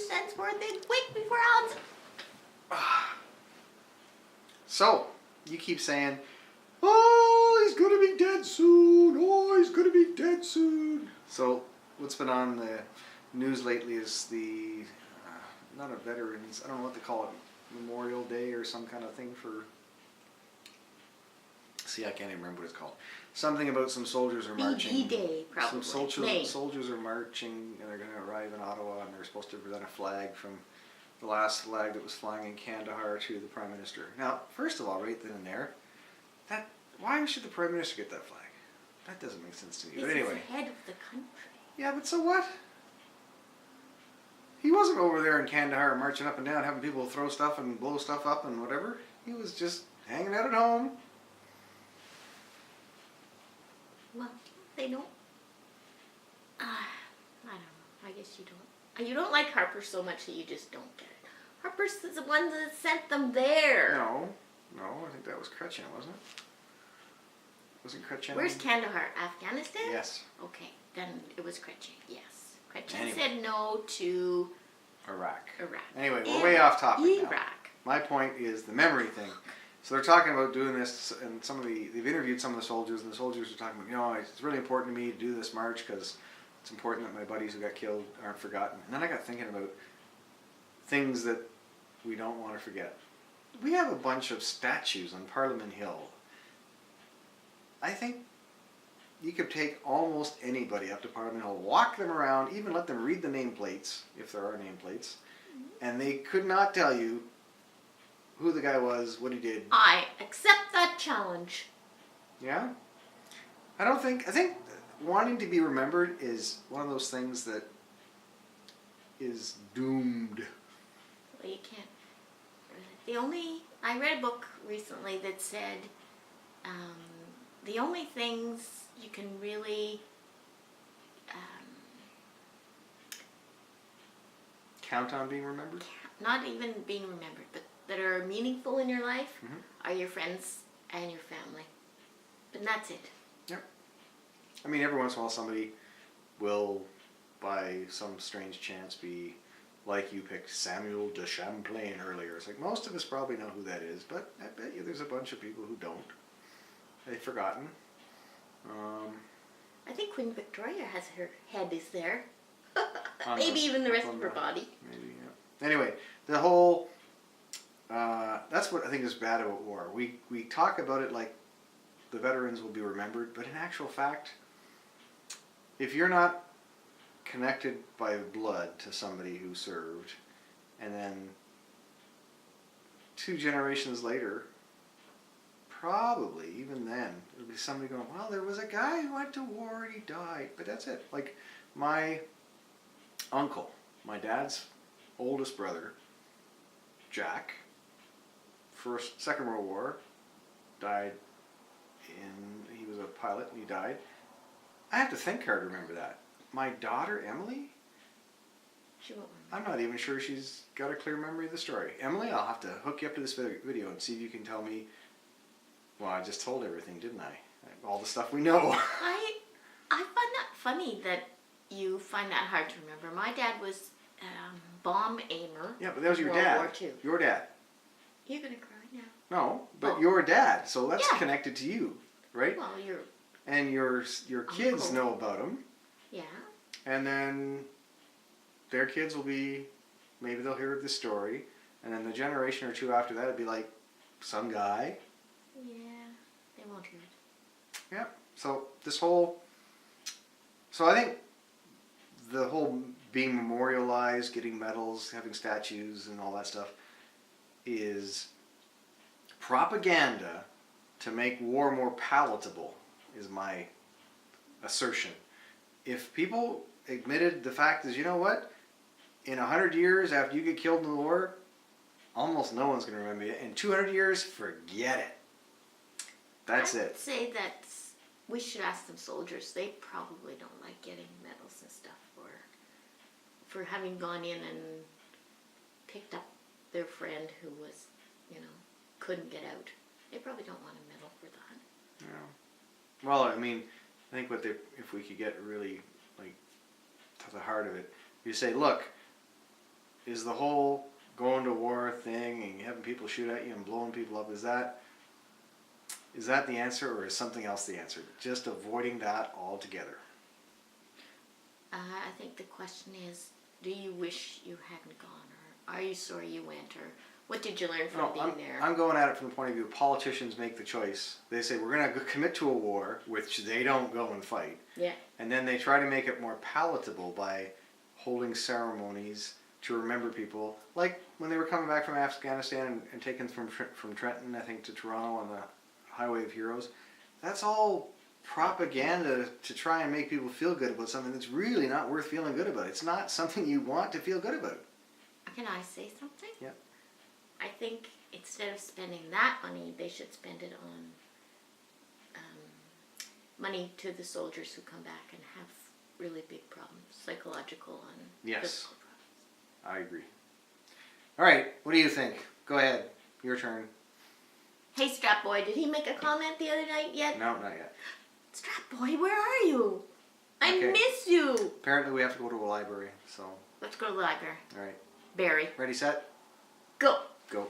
cents worth in quick before odds. So, you keep saying, oh, he's going to be dead soon. Oh, he's going to be dead soon. So, what's been on the news lately is the, not a veterans, I don't know what they call it, Memorial Day or some kind of thing for, see, I can't even remember what it's called. Something about some soldiers are marching. VG Day, probably. Some soldiers are marching and they're going to arrive in Ottawa and they're supposed to present a flag from the last flag that was flying in Kandahar to the Prime Minister. Now, first of all, right then and there, why should the Prime Minister get that flag? That doesn't make sense to me. But anyway. He's the head of the country. Yeah, but so what? He wasn't over there in Kandahar marching up and down, having people throw stuff and blow stuff up and whatever. He was just hanging out at home. Well, they don't. I don't know. I guess you don't. You don't like Harper so much that you just don't get it. Harper's the one that sent them there. No, I think that was Kretchen, wasn't it? Wasn't Kretchen? Where's Kandahar? Afghanistan? Yes. Okay, then it was Kretchen. Yes. Kretchen Anyway. said no to Iraq. Iraq. Anyway, we're way off topic now. Iraq. My point is the memory thing. So they're talking about doing this, and they've interviewed some of the soldiers, and the soldiers are talking about, it's really important to me to do this march because it's important that my buddies who got killed aren't forgotten. And then I got thinking about things that we don't want to forget. We have a bunch of statues on Parliament Hill. I think you could take almost anybody up to Parliament Hill, walk them around, even let them read the nameplates, if there are nameplates, and they could not tell you who the guy was, what he did. I accept that challenge. Yeah? I think wanting to be remembered is one of those things that is doomed. Well, you can't. I read a book recently that said the only things you can really Count on being remembered? not even being remembered, but that are meaningful in your life Mhm. are your friends and your family. And that's it. Yep. I mean, every once in a while somebody will, by some strange chance, be like you picked Samuel de Champlain earlier. It's like most of us probably know who that is, but I bet you there's a bunch of people who don't. They've forgotten. I think Queen Victoria has her head is there. On Maybe even the rest on of her body. Maybe, yeah. Anyway, the whole, that's what I think is bad about war. We talk about it like the veterans will be remembered, but in actual fact, if you're not connected by blood to somebody who served, and then 2 generations later, probably, even then, there'll be somebody going, well, there was a guy who went to war and he died, but that's it. Like, my uncle, my dad's oldest brother, Jack, Second World War, died he was a pilot and he died. I have to think hard to remember that. My daughter, Emily, She won't I'm not even sure she's got a clear memory of the story. Emily, I'll have to hook you up to this video and see if you can tell me, well, I just told everything, didn't I? All the stuff we know. I find that funny that you find that hard to remember. My dad was bomb aimer. Yeah, but that was your World dad. War II. Your dad. You're gonna cry now. No, but Oh. your dad. So that's Yeah. connected to you, right? Well, you're And your kids Uncle. know about him, yeah. and then their kids will be, maybe they'll hear the story, and then the generation or two after that would be like, some guy. Yeah, they won't hear it. Yeah. So so I think the whole being memorialized, getting medals, having statues and all that stuff is propaganda to make war more palatable, is my assertion. If people admitted the fact is, you know what, in 100 years after you get killed in the war, almost no one's going to remember you. In 200 years, forget it. That's I it. would say that we should ask them soldiers. They probably don't like getting medals and stuff for having gone in and picked up their friend who was, couldn't get out. They probably don't want a medal for that. Yeah. Well, I mean, I think if we could get really, like, to the heart of it, you say, look, is the whole going to war thing and having people shoot at you and blowing people up, is that the answer, or is something else the answer? Just avoiding that altogether. I think the question is, do you wish you hadn't gone, or are you sorry you went, or what did you learn from being there? I'm going at it from the point of view politicians make the choice. They say we're going to commit to a war, which they don't go and fight. Yeah. And then they try to make it more palatable by holding ceremonies to remember people. Like when they were coming back from Afghanistan and taken from Trenton, I think, to Toronto on the Highway of Heroes. That's all propaganda to try and make people feel good about something that's really not worth feeling good about. It's not something you want to feel good about. Can I say something? Yeah. I think instead of spending that money, they should spend it on money to the soldiers who come back and have really big problems, psychological and physical problems. I agree. All right, what do you think? Go ahead. Your turn. Hey, Strap Boy, did he make a comment the other night yet? No, not yet. Strap Boy, where are you? I Okay. miss you. Apparently we have to go to a library, so. Let's go to the library. All right. Barry, Ready, set, go. go.